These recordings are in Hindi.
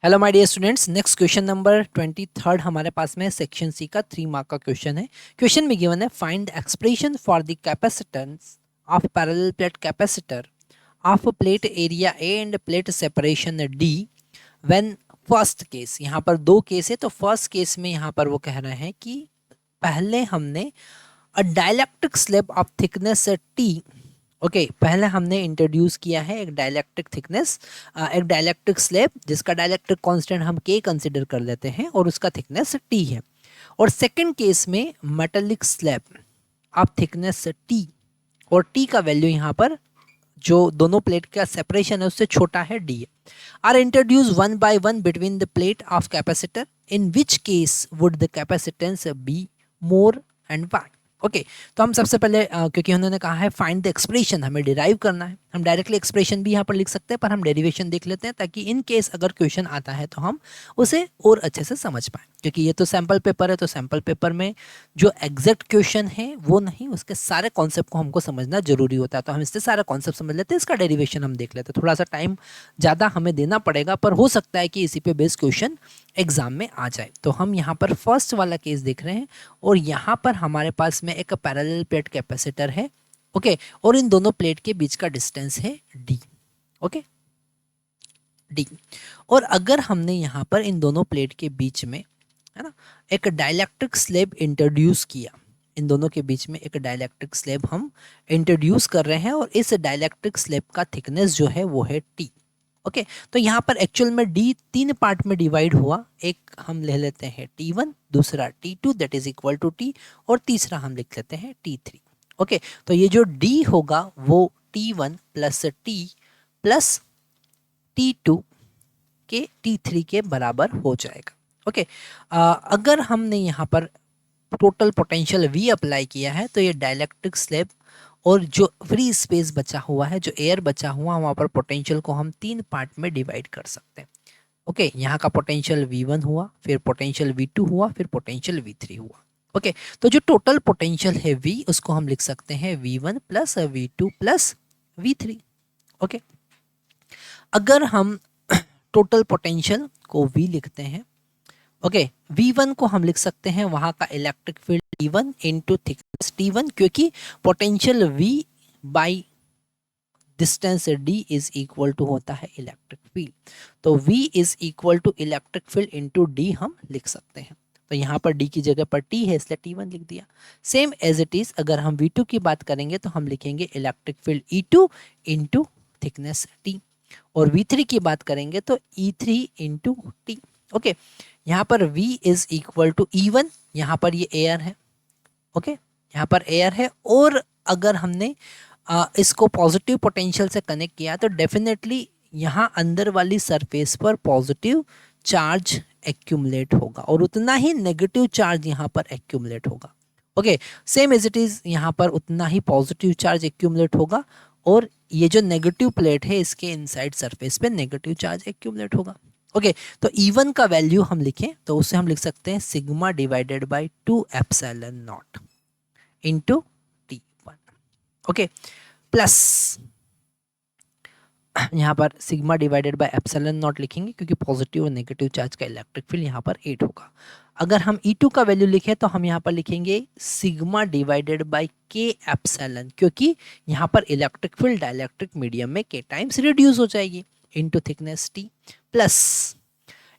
Hello my dear students, next question number 23 हमारे पास में सेक्शन सी का 3 मार्क का क्वेश्चन है। क्वेश्चन में गिवन है find the expression for the capacitance of parallel plate capacitor of plate area A end plate separation D when first case. यहाँ पर दो केस है, तो फर्स्ट केस में यहाँ पर वो कह रहे हैं कि पहले हमने अ dielectric slab of thickness T. Okay, पहले हमने इंट्रोड्यूस किया है एक डाइलेक्ट्रिक थिकनेस, एक डाइलेक्ट्रिक स्लैब जिसका डाइलेक्ट्रिक कांस्टेंट हम के कंसीडर कर लेते हैं और उसका थिकनेस टी है। और सेकंड केस में metallic slab of thickness T, और टी का वैल्यू यहाँ पर जो दोनों प्लेट का सेपरेशन है उससे छोटा है डी है। Are introduce one by one between the plate of capacitor, in which case would the capacitance be more and why. Okay, तो हम सबसे पहले क्योंकि उन्होंने कहा है फाइंड द एक्सप्रेशन, हमें डिराइव करना है। हम डायरेक्टली एक्सप्रेशन भी यहाँ पर लिख सकते हैं, पर हम डेरिवेशन देख लेते हैं ताकि इन केस अगर क्वेश्चन आता है तो हम उसे और अच्छे से समझ पाएं। क्योंकि ये तो सैम्पल पेपर है, तो सैम्पल पेपर में जो एग्जैक्ट क्वेश्चन है वो नहीं, उसके सारे कॉन्सेप्ट को हमको समझना जरूरी होता है। तो हम इससे सारा कॉन्सेप्ट समझ लेते हैं, इसका डेरिवेशन हम देख लेते हैं। थोड़ा सा टाइम ज़्यादा हमें देना पड़ेगा, पर हो सकता है कि इसी पे बेस्ड क्वेश्चन एग्जाम में आ जाए। तो हम यहाँ पर फर्स्ट वाला केस देख रहे हैं, और यहाँ पर हमारे पास में एक पैरेलल प्लेट कैपेसिटर है। ओके, और इन दोनों प्लेट के बीच का डिस्टेंस है डी। Okay, D. और अगर हमने यहाँ पर इन दोनों प्लेट के बीच में, है ना, एक डाइलेक्ट्रिक स्लैब इंट्रोड्यूस किया, इन दोनों के बीच में एक डाइलेक्ट्रिक स्लैब हम इंट्रोड्यूस कर रहे हैं, और इस डाइलेक्ट्रिक स्लैब का थिकनेस जो है वो है टी। ओके, तो यहाँ पर एक्चुअल में डी तीन पार्ट में डिवाइड हुआ। एक हम ले लेते हैं T1, दूसरा T2 that is equal to T, और तीसरा हम लिख लेते हैं T3। ओके, तो ये जो डी होगा वो T1 plus T plus T2 के T3 के बराबर हो जाएगा। ओके, अगर हमने यहाँ पर टोटल पोटेंशियल V अप्लाई किया है, तो ये डाइलेक्ट्रिक स्लैब और जो फ्री स्पेस बचा हुआ है, जो एयर बचा हुआ, वहाँ पर पोटेंशियल को हम तीन पार्ट में डिवाइड कर सकते हैं। ओके, यहाँ का पोटेंशियल V1 हुआ, फिर पोटेंशियल V2 हुआ, फिर पोटेंशियल V3 हुआ। ओके, तो जो टोटल पोटेंशियल है V, उसको हम लिख सकते हैं V1 plus V2 plus V3। Okay, अगर हम टोटल पोटेंशियल को V लिखते हैं, ओके, V1 को हम लिख सकते हैं वहाँ का electric field T1 into thickness T1, क्योंकि potential V by distance D is equal to होता है इलेक्ट्रिक फील्ड। तो V is equal to electric field into D हम लिख सकते हैं। तो यहाँ पर D की जगह पर T है, इसलिए T1 लिख दिया। सेम एज इट इज अगर हम V2 की बात करेंगे तो हम लिखेंगे electric field E2 into thickness T, और V3 की बात करेंगे तो E3 इंटू T। ओके, यहाँ पर V is equal to E1, यहाँ पर ये एयर है। ओके, यहाँ पर एयर है, और अगर हमने इसको पॉजिटिव पोटेंशियल से कनेक्ट किया तो डेफिनेटली यहाँ अंदर वाली सरफेस पर पॉजिटिव चार्ज एक्यूमुलेट होगा, और उतना ही नेगेटिव चार्ज यहाँ पर एक्यूमुलेट होगा। Okay, same as it is यहाँ पर उतना ही पॉजिटिव चार्ज एक्यूमुलेट होगा, और ये जो नेगेटिव प्लेट है इसके इनसाइड सरफेस पे नेगेटिव चार्ज एक्यूमुलेट होगा। ओके, तो E1 का वैल्यू हम लिखें तो उससे हम लिख सकते हैं sigma divided by 2 epsilon not into T1। Okay, plus यहाँ पर sigma divided by epsilon not लिखेंगे, क्योंकि पॉजिटिव और नेगेटिव चार्ज का इलेक्ट्रिक फील्ड यहाँ पर 8 होगा। अगर हम E2 का वैल्यू लिखें तो हम यहाँ पर लिखेंगे सिग्मा डिवाइडेड बाय के एप्सिलॉन, क्योंकि यहाँ पर इलेक्ट्रिक फील्ड डाइलेक्ट्रिक मीडियम में के टाइम्स रिड्यूस हो जाएगी, into thickness T, plus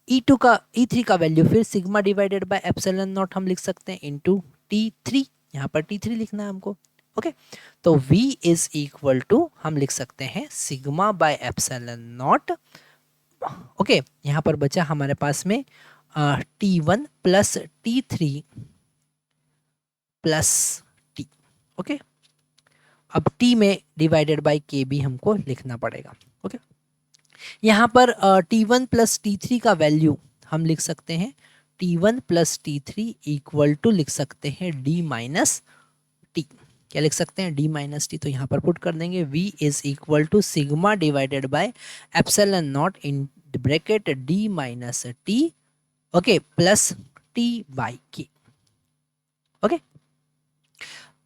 E3 का वैल्यू फिर sigma divided by epsilon not हम लिख सकते हैं इनटू T3, यहाँ पर T3 लिखना है हमको। ओके, तो V इज इक्वल टू हम लिख सकते हैं sigma bye epsilon not. Okay, यहाँ पर बचा हमारे पास में T1 plus T3 plus T। Okay, अब T में डिवाइडेड बाय के भी हमको लिखना पड़ेगा। ओके, यहाँ पर T1 प्लस T3 का वैल्यू हम लिख सकते हैं T1 plus T3 equal to लिख सकते हैं D माइनस टी। क्या लिख सकते हैं? D minus T. तो यहाँ पर पुट कर देंगे V is equal to sigma divided by epsilon naught in bracket D minus T, okay, plus T by K. Okay,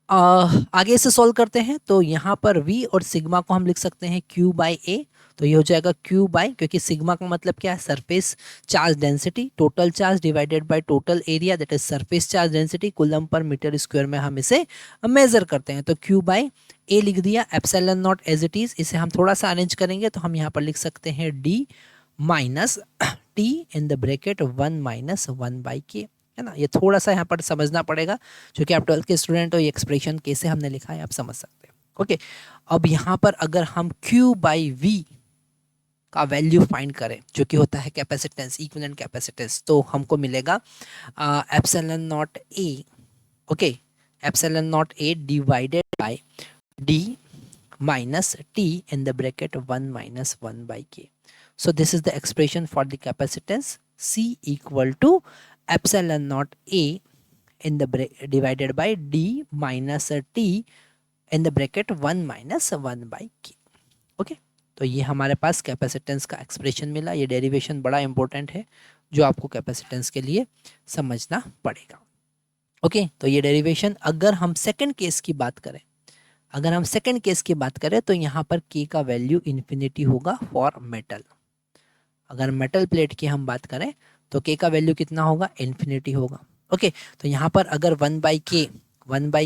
आगे से सॉल्व करते हैं। तो यहाँ पर v और सिग्मा को हम लिख सकते हैं q बाई ए। तो ये हो जाएगा q बाई, क्योंकि सिग्मा का मतलब क्या है, surface charge density, total charge divided by total area, that is surface charge density coulomb per metre square में हम इसे मेजर करते हैं। तो q बाई ए लिख दिया, epsilon naught as it is. इसे हम थोड़ा सा अरेंज करेंगे तो हम यहाँ पर लिख सकते हैं d minus T in the bracket 1 minus 1 by के, है ना। ये थोड़ा सा यहाँ पर समझना पड़ेगा, क्योंकि आप 12th के स्टूडेंट हो, ये एक्सप्रेशन कैसे हमने लिखा है आप समझ सकते हैं। ओके, अब यहाँ पर अगर हम Q बाई V का वैल्यू फाइंड करें, जो कि होता है कैपेसिटेंस, इक्विवेलेंट कैपेसिटेंस, तो हमको मिलेगा epsilon not a, okay, epsilon not a divided by D minus t in the bracket 1 minus 1 by k. So this is the expression for the capacitance C equal to epsilon naught A in the divided by d minus t in the bracket 1 minus 1 by k. Okay, तो ये हमारे पास कैपेसिटेंस का एक्सप्रेशन मिला। ये डेरिवेशन बड़ा इंपॉर्टेंट है जो आपको कैपेसिटेंस के लिए समझना पड़ेगा। ओके, तो ये डेरिवेशन, अगर हम सेकंड केस की बात करें, अगर हम सेकंड केस की बात करें तो यहाँ पर k का वैल्यू इन्फिनिटी होगा फॉर मेटल। अगर मेटल प्लेट की हम बात करें तो k का वैल्यू कितना होगा, इन्फिनिटी होगा। ओके, तो यहाँ पर अगर 1 बाई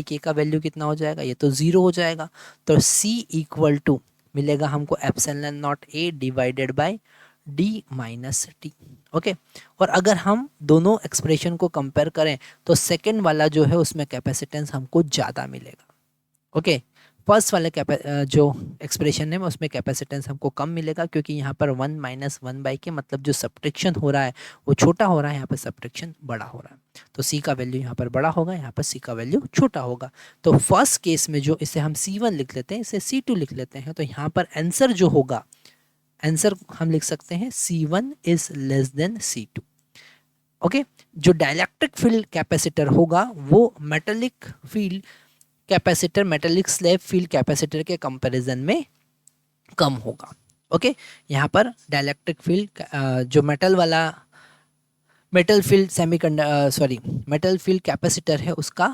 के का वैल्यू कितना हो जाएगा, ये तो 0 हो जाएगा। तो c इक्वल टू मिलेगा हमको epsilon not a divided by d minus T. Okay, और अगर हम दोनों एक्सप्रेशन को कंपेयर करें तो सेकेंड वाला जो है उसमें कैपेसिटेंस हमको ज़्यादा मिलेगा। ओके, फर्स्ट वाले जो एक्सप्रेशन है उसमें कैपेसिटेंस हमको कम मिलेगा, क्योंकि यहाँ पर 1 माइनस 1 बाई के मतलब जो सब्ट्रैक्शन हो रहा है वो छोटा हो रहा है, यहाँ पर सब्ट्रैक्शन बड़ा हो रहा है। तो C का वैल्यू यहाँ पर बड़ा होगा, यहाँ पर C का वैल्यू छोटा होगा। तो फर्स्ट केस में जो इसे हम C1 लिख लेते हैं, इसे C2 लिख लेते हैं, तो यहाँ पर आंसर जो होगा, आंसर हम लिख सकते हैं C1 is less than C2। Okay, जो डाइलेक्ट्रिक फील्ड कैपेसिटर होगा वो metallic field capacitor, metallic slab field capacitor के कंपैरिजन में कम होगा। ओके, यहाँ पर डाइलेक्ट्रिक फील्ड जो मेटल वाला मेटल फील्ड कैपेसिटर है उसका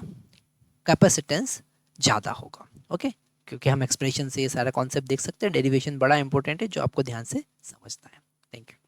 कैपेसिटेंस ज़्यादा होगा। ओके, क्योंकि हम एक्सप्रेशन से ये सारा कॉन्सेप्ट देख सकते हैं। डेरिवेशन बड़ा इंपॉर्टेंट है जो आपको ध्यान से समझना है। Thank you.